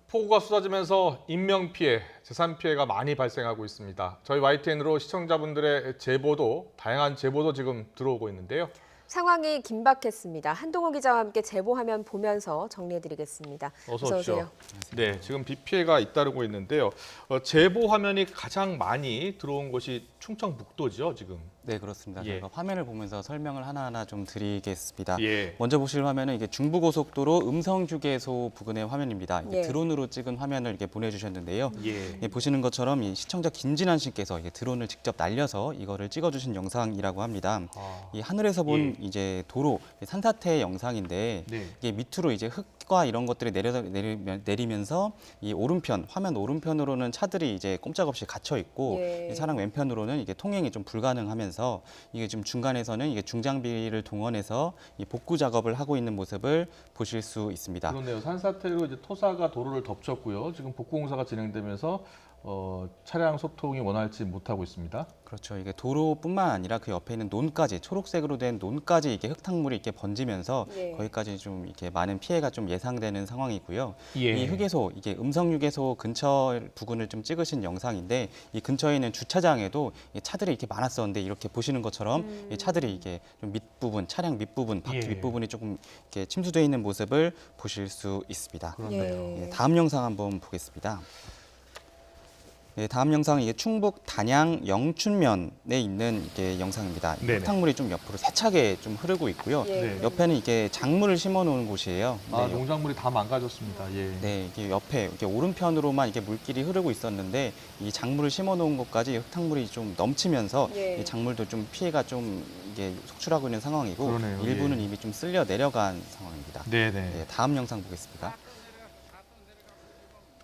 폭우가 쏟아지면서 인명피해, 재산 피해가 많이 발생하고 있습니다. 저희 YTN으로 시청자분들의 제보도, 다양한 제보도 지금 들어오고 있는데요. 상황이 긴박했습니다. 한동호 기자와 함께 제보 화면 보면서 정리해드리겠습니다. 어서 오십시오. 네, 지금 비 피해가 잇따르고 있는데요. 제보 화면이 가장 많이 들어온 곳이 충청북도죠, 지금. 네, 그렇습니다. 예. 저희가 화면을 보면서 설명을 하나하나 좀 드리겠습니다. 예. 먼저 보실 화면은 이게 중부고속도로 음성휴게소 부근의 화면입니다. 이게 예. 드론으로 찍은 화면을 이렇게 보내주셨는데요. 예. 예, 보시는 것처럼 이 시청자 김진환 씨께서 이게 드론을 직접 날려서 이거를 찍어주신 영상이라고 합니다. 이 하늘에서 본 이제 도로 산사태 영상인데 네. 이게 밑으로 이제 흙과 이런 것들이 내리면서 이 오른편 화면 오른편으로는 차들이 이제 꼼짝없이 갇혀 있고 예. 이 차량 왼편으로는 이게 통행이 좀 불가능하면서 이게 지금 중간에서는 이게 중장비를 동원해서 이 복구 작업을 하고 있는 모습을 보실 수 있습니다. 그렇네요. 산사태로 이제 토사가 도로를 덮쳤고요. 지금 복구 공사가 진행되면서 차량 소통이 원활치 못하고 있습니다. 그렇죠. 이게 도로뿐만 아니라 그 옆에 있는 논까지 초록색으로 된 논까지 이게 흙탕물이 이렇게 번지면서 예. 거기까지 좀 이렇게 많은 피해가 좀 예상되는 상황이고요. 예. 이 휴게소 이게 음성휴게소 근처 부근을 좀 찍으신 영상인데 이 근처에 있는 주차장에도 이 차들이 이렇게 많았었는데 이렇게 보시는 것처럼 이 차들이 이게 좀 밑부분 차량 밑부분 바퀴 예. 밑부분이 조금 이렇게 침수되어 있는 모습을 보실 수 있습니다. 그렇네요. 예, 다음 영상 한번 보겠습니다. 네, 다음 영상은 이게 충북 단양 영춘면에 있는 이게 영상입니다. 네네. 흙탕물이 좀 옆으로 세차게 좀 흐르고 있고요. 예. 네. 옆에는 이게 작물을 심어 놓은 곳이에요. 아, 네, 농작물이 다 망가졌습니다. 예. 네, 이게 옆에 이렇게 오른편으로만 이게 물길이 흐르고 있었는데 이 작물을 심어 놓은 곳까지 흙탕물이 좀 넘치면서 예. 이 작물도 좀 피해가 좀 이게 속출하고 있는 상황이고 그러네요. 일부는 예. 이미 좀 쓸려 내려간 상황입니다. 네네. 네, 다음 영상 보겠습니다.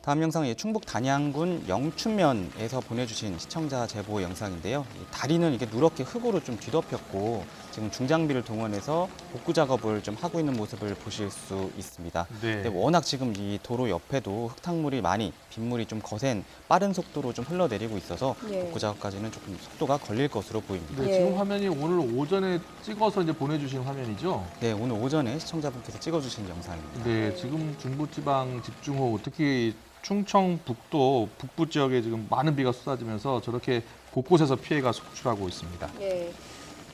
다음 영상은 충북 단양군 영춘면에서 보내주신 시청자 제보 영상인데요. 이 다리는 이게 누렇게 흙으로 좀 뒤덮였고 지금 중장비를 동원해서 복구 작업을 좀 하고 있는 모습을 보실 수 있습니다. 네. 근데 워낙 지금 이 도로 옆에도 흙탕물이 많이 빗물이 좀 거센 빠른 속도로 좀 흘러내리고 있어서 예. 복구 작업까지는 조금 속도가 걸릴 것으로 보입니다. 네, 예. 지금 화면이 오늘 오전에 찍어서 이제 보내주신 화면이죠. 네, 오늘 오전에 시청자분께서 찍어주신 영상입니다. 네, 지금 중부지방 집중호우, 특히 충청북도 북부 지역에 지금 많은 비가 쏟아지면서 저렇게 곳곳에서 피해가 속출하고 있습니다. 예.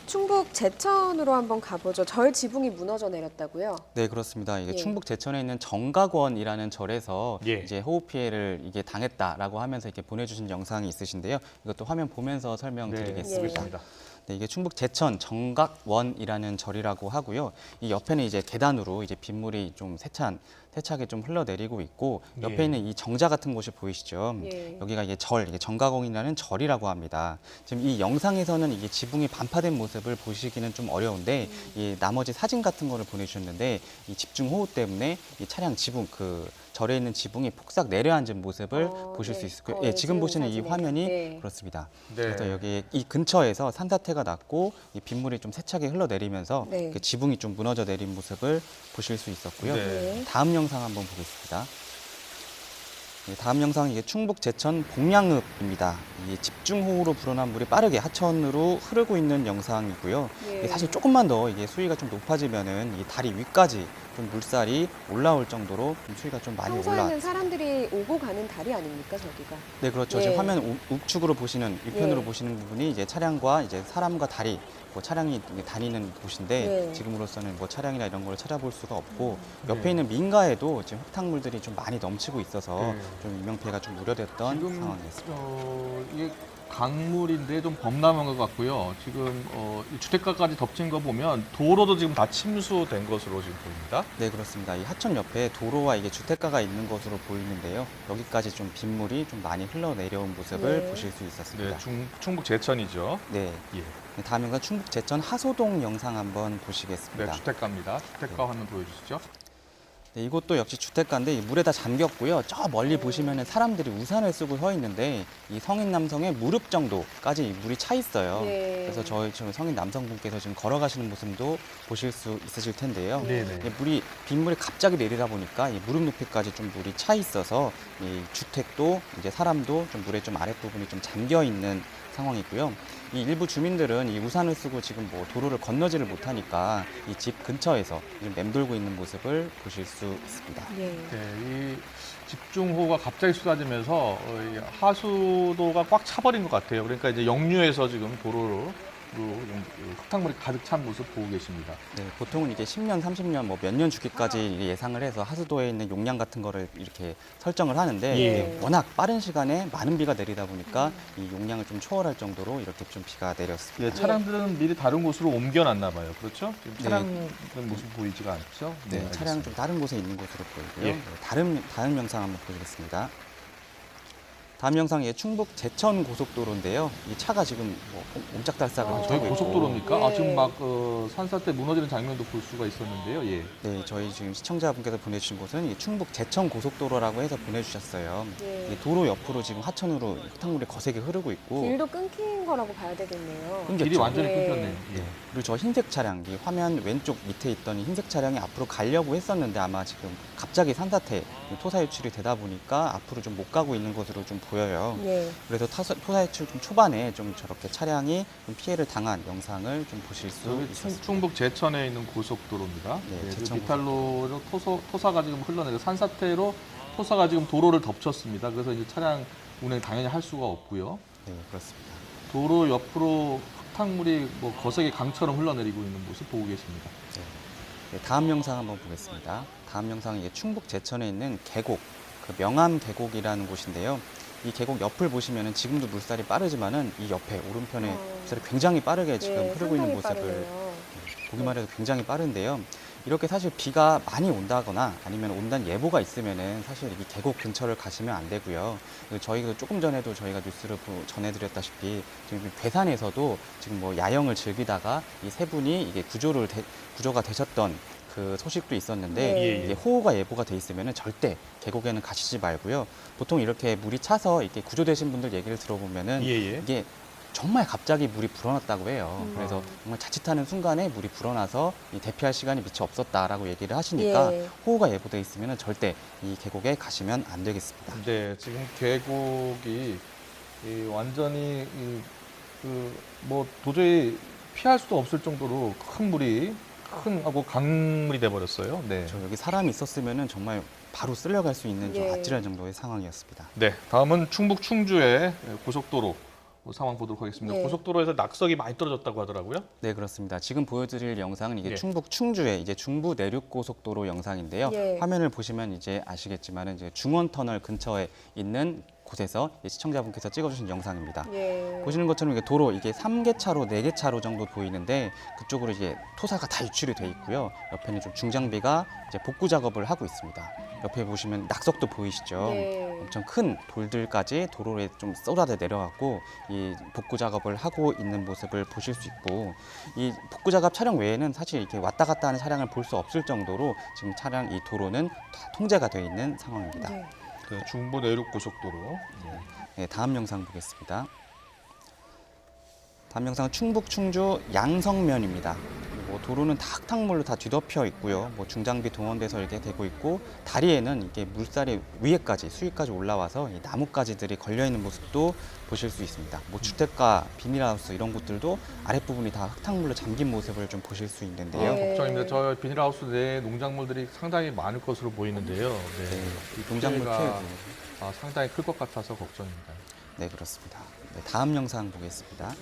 충북 제천으로 한번 가보죠. 절 지붕이 무너져 내렸다고요? 네, 그렇습니다. 이게 예. 충북 제천에 있는 정각원이라는 절에서 예. 이제 호우 피해를 이게 당했다라고 하면서 이렇게 보내주신 영상이 있으신데요. 이것도 화면 보면서 설명드리겠습니다. 보겠습니다. 네, 이게 충북 제천 정각원이라는 절이라고 하고요. 이 옆에는 이제 계단으로 이제 빗물이 좀 세차게 좀 흘러내리고 있고 옆에 예. 있는 이 정자 같은 곳이 보이시죠? 예. 여기가 이게 이게 정각원이라는 절이라고 합니다. 지금 이 영상에서는 이게 지붕이 반파된 모습을 보시기는 좀 어려운데 이 나머지 사진 같은 거를 보내주셨는데 이 집중 호우 때문에 이 차량 지붕 그 절에 있는 지붕이 폭삭 내려앉은 모습을 보실 네. 수 있을 거예요. 예, 예, 지금 보시는 이 사진에. 화면이 네. 그렇습니다. 네. 그래서 여기 이 근처에서 산사태가 났고 이 빗물이 좀 세차게 흘러내리면서 네. 그 지붕이 좀 무너져 내린 모습을 보실 수 있었고요. 네. 다음 영상 한번 보겠습니다. 네, 다음 영상은 이게 충북 제천 봉양읍입니다. 이 집중호우로 불어난 물이 빠르게 하천으로 흐르고 있는 영상이고요. 예. 사실 조금만 더 이게 수위가 좀 높아지면은 이 다리 위까지 좀 물살이 올라올 정도로 좀 수위가 좀 많이 평소에는 사람들이 오고 가는 다리 아닙니까, 저기가? 네, 그렇죠. 예. 지금 화면 우측으로 보시는 위편으로 예. 보시는 부분이 이제 차량과 이제 사람과 다리, 뭐 차량이 다니는 곳인데 예. 지금으로서는 뭐 차량이나 이런 걸 찾아볼 수가 없고 네. 옆에 있는 민가에도 지금 흙탕물들이 좀 많이 넘치고 있어서 네. 좀 인명 피해가 좀 우려됐던 지금 상황이었습니다. 이게 강물인데 좀 범람한 것 같고요. 지금 이 주택가까지 덮친 거 보면 도로도 지금 다 침수된 것으로 지금 보입니다. 네, 그렇습니다. 이 하천 옆에 도로와 이게 주택가가 있는 것으로 보이는데요. 여기까지 좀 빗물이 좀 많이 흘러내려온 모습을 네. 보실 수 있었습니다. 네, 충북 제천이죠. 네. 예. 네, 다음 영상 충북 제천 하소동 영상 한번 네, 보시겠습니다. 주택가입니다. 주택가 화면 보여주시죠. 네, 이곳도 역시 주택가인데 이 물에 다 잠겼고요. 저 멀리 보시면은 사람들이 우산을 쓰고 서 있는데 이 성인 남성의 무릎 정도까지 이 물이 차 있어요. 예. 그래서 저희 지금 성인 남성분께서 지금 걸어가시는 모습도 보실 수 있으실 텐데요. 네네. 이 빗물이 갑자기 내리다 보니까 이 무릎 높이까지 좀 물이 차 있어서 이 주택도 이제 사람도 좀 물에 좀 아랫부분이 좀 잠겨 있는 상황이고요. 이 일부 주민들은 이 우산을 쓰고 지금 뭐 도로를 건너지를 못하니까 이 집 근처에서 지금 맴돌고 있는 모습을 보실 수 있습니다. 예. 네, 이 집중호우가 갑자기 쏟아지면서 이 하수도가 꽉 차버린 것 같아요. 그러니까 이제 역류해서 지금 도로로 흙탕물이 가득 찬 모습 보고 계십니다. 네, 보통은 이게 10년, 30년, 뭐 몇 년 주기까지 예상을 해서 하수도에 있는 용량 같은 거를 이렇게 설정을 하는데 예. 이게 워낙 빠른 시간에 많은 비가 내리다 보니까 이 용량을 좀 초월할 정도로 이렇게 좀 비가 내렸습니다. 예, 차량들은 미리 다른 곳으로 옮겨놨나 봐요. 그렇죠? 지금 네. 차량 모습 보이지가 않죠? 네, 차량 알겠습니다. 좀 다른 곳에 있는 것으로 보이고요. 예. 네, 다음 영상 한번 보겠습니다. 다음 영상이 충북 제천 고속도로인데요. 이 차가 지금 뭐 옴짝달싹을 저희 하고 있고 고속도로입니까? 예. 지금 막 산사태 무너지는 장면도 볼 수가 있었는데요. 예. 네, 저희 지금 시청자분께서 보내주신 곳은 이 충북 제천 고속도로라고 해서 보내주셨어요. 예. 이 도로 옆으로 지금 하천으로 흙탕물이 거세게 흐르고 있고 길도 끊긴 거라고 봐야 되겠네요. 끊겼죠. 길이 완전히 예. 끊겼네요. 예. 네. 그리고 저 흰색 차량, 이 화면 왼쪽 밑에 있던 이 흰색 차량이 앞으로 가려고 했었는데 아마 지금 갑자기 산사태, 토사 유출이 되다 보니까 앞으로 좀 못 가고 있는 것으로 좀 보여요. 예. 그래서 토사 유출 좀 초반에 좀 저렇게 차량이 좀 피해를 당한 영상을 좀 보실 수 여기 있었습니다. 충북 제천에 있는 고속도로입니다. 네, 그 제천 비탈로로 토사가 지금 흘러내려 산사태로 토사가 지금 도로를 덮쳤습니다. 그래서 이제 차량 운행 당연히 할 수가 없고요. 네, 그렇습니다. 도로 옆으로 흙탕물이 뭐 거세게 강처럼 흘러내리고 있는 모습 보고 계십니다. 네, 다음 영상 한번 보겠습니다. 다음 영상은 이게 충북 제천에 있는 계곡, 그 명암 계곡이라는 곳인데요. 이 계곡 옆을 보시면은 지금도 물살이 빠르지만은 이 옆에 오른편에 물살이 굉장히 빠르게 지금 예, 흐르고 있는 상당히 모습을 빠르네요. 보기만 해도 굉장히 빠른데요. 이렇게 사실 비가 많이 온다거나 아니면 온다는 예보가 있으면은 사실 이 계곡 근처를 가시면 안 되고요. 그리고 저희가 조금 전에도 저희가 뉴스를 전해드렸다시피 지금 괴산에서도 지금 뭐 야영을 즐기다가 이 세 분이 이게 구조가 되셨던 그 소식도 있었는데 네. 이게 호우가 예보가 돼 있으면은 절대 계곡에는 가시지 말고요. 보통 이렇게 물이 차서 이렇게 구조되신 분들 얘기를 들어보면은 예. 이게 정말 갑자기 물이 불어났다고 해요. 그래서 정말 자칫하는 순간에 물이 불어나서 이 대피할 시간이 미처 없었다라고 얘기를 하시니까 예. 호우가 예보돼 있으면 절대 이 계곡에 가시면 안 되겠습니다. 네, 지금 계곡이 완전히 뭐 도저히 피할 수도 없을 정도로 큰 물이 하고 강물이 돼 버렸어요. 네. 저 여기 사람이 있었으면 정말 바로 쓸려갈 수 있는 좀 예. 아찔한 정도의 상황이었습니다. 네, 다음은 충북 충주의 고속도로 상황 보도록 하겠습니다. 네. 고속도로에서 낙석이 많이 떨어졌다고 하더라고요. 네, 그렇습니다. 지금 보여드릴 영상은 이게 예. 충북 충주의 이제 중부 내륙 고속도로 영상인데요. 예. 화면을 보시면 이제 아시겠지만은 이제 중원 터널 근처에 있는 곳에서 시청자분께서 찍어주신 영상입니다. 예. 보시는 것처럼 이게 도로 이게 3개차로, 4개차로 정도 보이는데 그쪽으로 이제 토사가 다 유출이 돼 있고요. 옆에는 좀 중장비가 이제 복구 작업을 하고 있습니다. 옆에 보시면 낙석도 보이시죠? 예. 엄청 큰 돌들까지 도로에 좀 쏟아져 내려갔고 이 복구 작업을 하고 있는 모습을 보실 수 있고 이 복구 작업 차량 외에는 사실 이렇게 왔다 갔다 하는 차량을 볼 수 없을 정도로 지금 차량 이 도로는 다 통제가 되어 있는 상황입니다. 네. 그 중부 내륙 고속도로. 네, 다음 영상 보겠습니다. 다음 영상은 충북 충주 양성면입니다. 뭐 도로는 다 흙탕물로 다 뒤덮여 있고요. 뭐 중장비 동원돼서 이렇게 되고 있고 다리에는 이게 물살이 위에까지 수위까지 올라와서 이 나뭇가지들이 걸려 있는 모습도 보실 수 있습니다. 뭐 주택가, 비닐하우스 이런 곳들도 아랫부분이 다 흙탕물로 잠긴 모습을 좀 보실 수 있는데요. 네. 걱정입니다. 저 비닐하우스 내 농작물들이 상당히 많을 것으로 보이는데요. 네. 네, 이 농작물 피해가, 피해도 상당히 클 것 같아서 걱정입니다. 네, 그렇습니다. 네, 다음 영상 보겠습니다.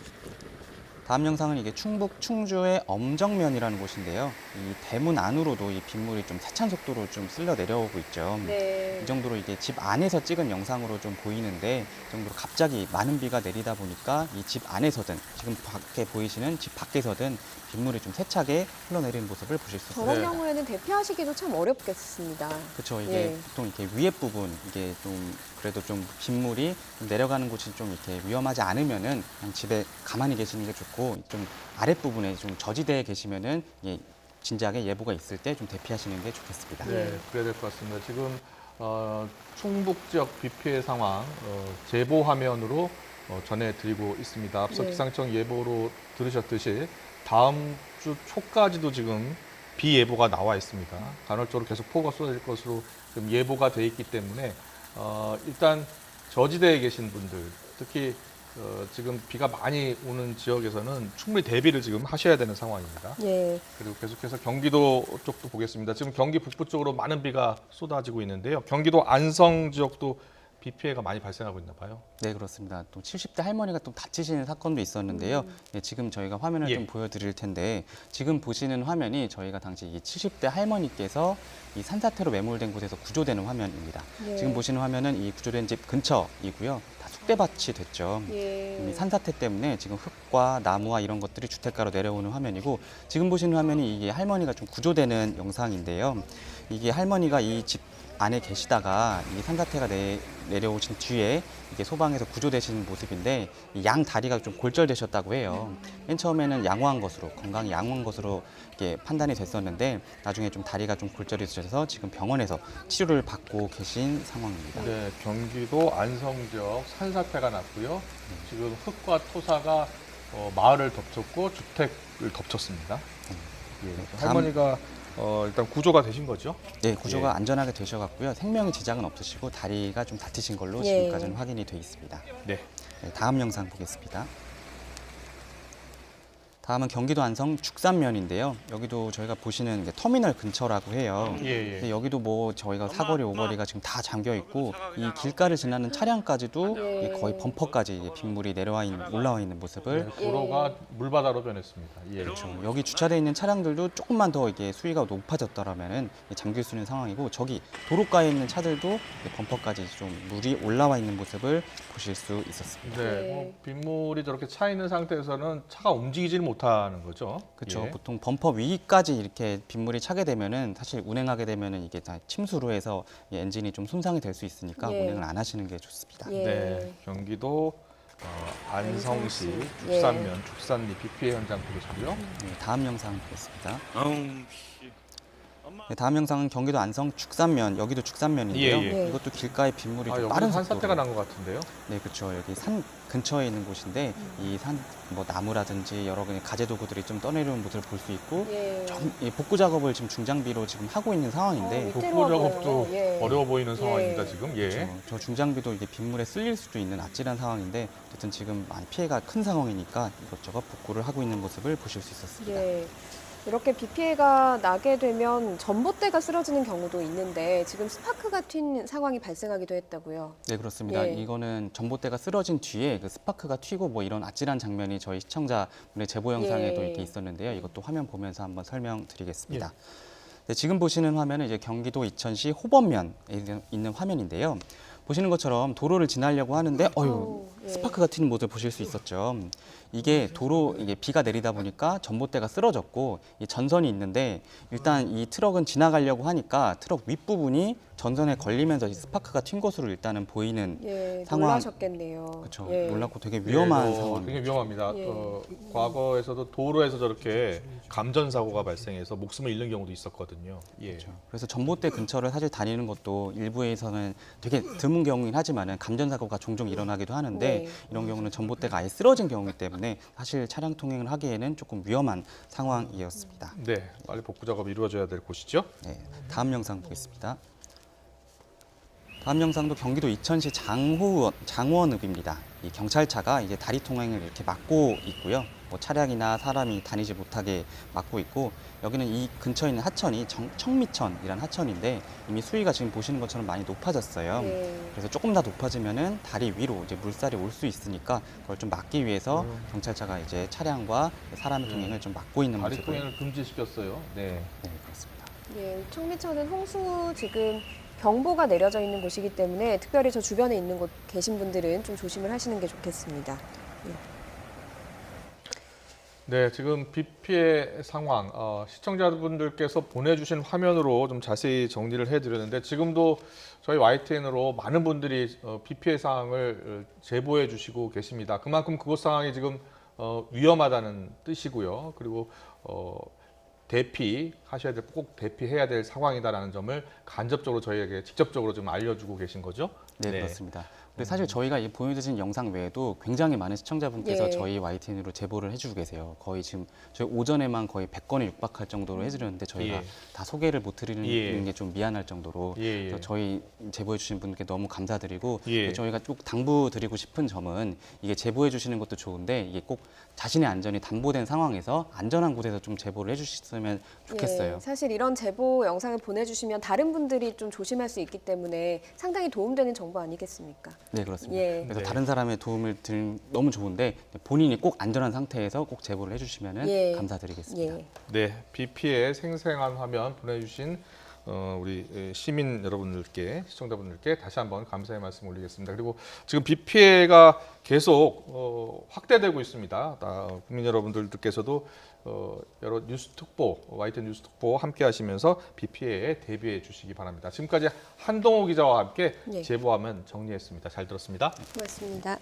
다음 영상은 이게 충북 충주의 엄정면이라는 곳인데요. 이 대문 안으로도 이 빗물이 좀 세찬 속도로 좀 쓸려 내려오고 있죠. 네. 이 정도로 이게 집 안에서 찍은 영상으로 좀 보이는데 이 정도로 갑자기 많은 비가 내리다 보니까 이 집 안에서든 지금 밖에 보이시는 집 밖에서든 빗물이 좀 세차게 흘러내리는 모습을 보실 수 있습니다. 저런 네. 경우에는 대피하시기도 참 어렵겠습니다. 그렇죠. 이게 예. 보통 이렇게 위에 부분 이게 좀 그래도 좀 빗물이 좀 내려가는 곳이 좀 이렇게 위험하지 않으면은 그냥 집에 가만히 계시는 게 좋고 좀 아랫 부분에 좀 저지대에 계시면은 진지하게 예보가 있을 때 좀 대피하시는 게 좋겠습니다. 네, 그래야 될 것 같습니다. 지금 충북 지역 비 피해 상황 제보 화면으로 전해드리고 있습니다. 앞서 네. 기상청 예보로 들으셨듯이 다음 주 초까지도 지금 비 예보가 나와 있습니다. 간헐적으로 계속 폭우가 쏟아질 것으로 지금 예보가 돼 있기 때문에 일단 저지대에 계신 분들, 특히 지금 비가 많이 오는 지역에서는 충분히 대비를 지금 하셔야 되는 상황입니다. 예. 그리고 계속해서 경기도 쪽도 보겠습니다. 지금 경기 북부 쪽으로 많은 비가 쏟아지고 있는데요. 경기도 안성 지역도 비 피해가 많이 발생하고 있나 봐요. 네, 그렇습니다. 또 70대 할머니가 또 다치시는 사건도 있었는데요. 예, 지금 저희가 화면을 예. 좀 보여드릴 텐데 지금 보시는 화면이 저희가 당시 이 70대 할머니께서 이 산사태로 매몰된 곳에서 구조되는 화면입니다. 예. 지금 보시는 화면은 이 구조된 집 근처이고요. 다 쑥대밭이 됐죠. 예. 이 산사태 때문에 지금 흙과 나무와 이런 것들이 주택가로 내려오는 화면이고 지금 보시는 화면이 이게 할머니가 좀 구조되는 영상인데요. 이게 할머니가 이 집 안에 계시다가 이 산사태가 내려오신 뒤에 이게 소방에서 구조되시는 모습인데 이 양 다리가 좀 골절되셨다고 해요. 맨 처음에는 양호한 것으로 건강이 양호한 것으로 이게 판단이 됐었는데 나중에 좀 다리가 좀 골절이 되셔서 지금 병원에서 치료를 받고 계신 상황입니다. 네, 경기도 안성 지역 산사태가 났고요. 지금 흙과 토사가 마을을 덮쳤고 주택을 덮쳤습니다. 예, 다음- 할머니가 일단 구조가 되신 거죠? 네, 구조가 예. 안전하게 되셔갖고요. 생명의 지장은 없으시고 다리가 좀 다치신 걸로 예. 지금까지는 확인이 돼 있습니다. 네. 네, 다음 영상 보겠습니다. 다음은 경기도 안성 죽산면인데요. 여기도 저희가 보시는 이제 터미널 근처라고 해요. 예, 근데 예. 여기도 뭐 저희가 사거리 오거리가 지금 다 잠겨 있고 이 길가를 지나는 차량까지도 예. 거의 범퍼까지 이제 빗물이 올라와 있는 모습을 네, 도로가 물바다로 변했습니다. 예. 여기 주차되어 있는 차량들도 조금만 더 이게 수위가 높아졌더라면은 잠길 수 있는 상황이고 저기 도로가에 있는 차들도 범퍼까지 좀 물이 올라와 있는 모습을 보실 수 있었습니다. 네, 네. 뭐 빗물이 저렇게 차 있는 상태에서는 차가 움직이지를 못하는 거죠. 그렇죠. 예. 보통 범퍼 위까지 이렇게 빗물이 차게 되면은 사실 운행하게 되면은 이게 다 침수로 해서 이 엔진이 좀 손상이 될 수 있으니까 예. 운행을 안 하시는 게 좋습니다. 예. 네, 경기도 안성시 안성시. 죽산면 죽산리 비 피해 현장 보겠고요. 네, 다음 영상 보겠습니다. 네, 다음 영상은 경기도 안성 죽산면, 여기도 죽산면인데요. 예, 예. 이것도 길가에 빗물이 아, 좀 여기 빠른 산사태가 속도로. 난 것 같은데요. 네, 그렇죠. 여기 산 근처에 있는 곳인데 이 산 뭐 나무라든지 여러 가지 가재 도구들이 좀 떠내려온 모습을 볼 수 있고 예. 이 복구 작업을 지금 중장비로 지금 하고 있는 상황인데 밑으로 복구 작업도 와봐요. 예. 어려워 보이는 예. 상황입니다. 지금. 예. 저 중장비도 이게 빗물에 쓸릴 수도 있는 아찔한 상황인데 어쨌든 지금 많이 피해가 큰 상황이니까 이것저것 복구를 하고 있는 모습을 보실 수 있었습니다. 예. 이렇게 비 피해가 나게 되면 전봇대가 쓰러지는 경우도 있는데 지금 스파크가 튄 상황이 발생하기도 했다고요. 네, 그렇습니다. 예. 이거는 전봇대가 쓰러진 뒤에 그 스파크가 튀고 뭐 이런 아찔한 장면이 저희 시청자분의 제보 영상에도 예. 이렇게 있었는데요. 이것도 화면 보면서 한번 설명드리겠습니다. 예. 네, 지금 보시는 화면은 이제 경기도 이천시 호범면에 있는 화면인데요. 보시는 것처럼 도로를 지나려고 하는데 예. 스파크가 튀는 모습을 보실 수 있었죠. 이게 이게 비가 내리다 보니까 전봇대가 쓰러졌고 이 전선이 있는데 일단 이 트럭은 지나가려고 하니까 트럭 윗부분이 전선에 걸리면서 이 스파크가 튄 것으로 일단은 보이는 예, 상황. 놀라셨겠네요. 그렇죠. 예. 놀랍고 되게 위험한 예, 상황. 되게 위험합니다. 예. 과거에서도 도로에서 저렇게 감전 사고가 발생해서 목숨을 잃는 경우도 있었거든요. 예. 그래서 전봇대 근처를 사실 다니는 것도 일부에서는 되게 드문 경우긴 하지만은 감전 사고가 종종 일어나기도 하는데 네. 이런 경우는 전봇대가 아예 쓰러진 경우이기 때문에 사실 차량 통행을 하기에는 조금 위험한 상황이었습니다. 네, 빨리 복구 작업이 이루어져야 될 곳이죠. 네, 다음 영상 보겠습니다. 다음 영상도 경기도 이천시 장원읍입니다. 이 경찰차가 이제 다리 통행을 이렇게 막고 있고요. 뭐 차량이나 사람이 다니지 못하게 막고 있고 여기는 이 근처에 있는 하천이 청미천이라는 하천인데 이미 수위가 지금 보시는 것처럼 많이 높아졌어요. 예. 그래서 조금 더 높아지면은 다리 위로 이제 물살이 올 수 있으니까 그걸 좀 막기 위해서 경찰차가 이제 차량과 사람의 통행을 좀 막고 있는 다리 모습을. 통행을 금지시켰어요. 네. 네, 그렇습니다. 예, 청미천은 홍수 지금 경보가 내려져 있는 곳이기 때문에 특별히 저 주변에 있는 곳 계신 분들은 좀 조심을 하시는 게 좋겠습니다. 네, 지금 비 피해 상황 시청자분들께서 보내주신 화면으로 좀 자세히 정리를 해드렸는데 지금도 저희 YTN으로 많은 분들이 비 피해 상황을 제보해 주시고 계십니다. 그만큼 그곳 상황이 지금 위험하다는 뜻이고요. 그리고 대피하셔야 될, 꼭 대피해야 될 상황이다라는 점을 간접적으로 저희에게 직접적으로 좀 알려주고 계신 거죠? 네, 그렇습니다. 그리고 사실 저희가 이 보여주신 영상 외에도 굉장히 많은 시청자분께서 예. 저희 YTN으로 제보를 해주고 계세요. 거의 지금 저희 오전에만 거의 100건에 육박할 정도로 해드렸는데 저희가 예. 다 소개를 못 드리는 예. 게 좀 미안할 정도로 예, 예. 그래서 저희 제보해 주신 분께 너무 감사드리고 예. 저희가 꼭 당부드리고 싶은 점은 이게 제보해 주시는 것도 좋은데 이게 꼭 자신의 안전이 담보된 상황에서 안전한 곳에서 좀 제보를 해주셨으면 좋겠어요. 예, 사실 이런 제보 영상을 보내주시면 다른 분들이 좀 조심할 수 있기 때문에 상당히 도움되는 정보 아니겠습니까? 네, 그렇습니다. 예. 그래서 네. 다른 사람의 도움을 드리는 너무 좋은데 본인이 꼭 안전한 상태에서 꼭 제보를 해주시면 예. 감사드리겠습니다. 예. 네, 비 피해 생생한 화면 보내주신 우리 시민 여러분들께, 시청자분들께 다시 한번 감사의 말씀 올리겠습니다. 그리고 지금 비 피해가 계속 확대되고 있습니다. 국민 여러분들께서도 여러 뉴스 특보, YTN 뉴스 특보 함께 하시면서 비 피해에 대비해 주시기 바랍니다. 지금까지 한동호 기자와 함께 예. 제보하면 정리했습니다. 잘 들었습니다. 고맙습니다.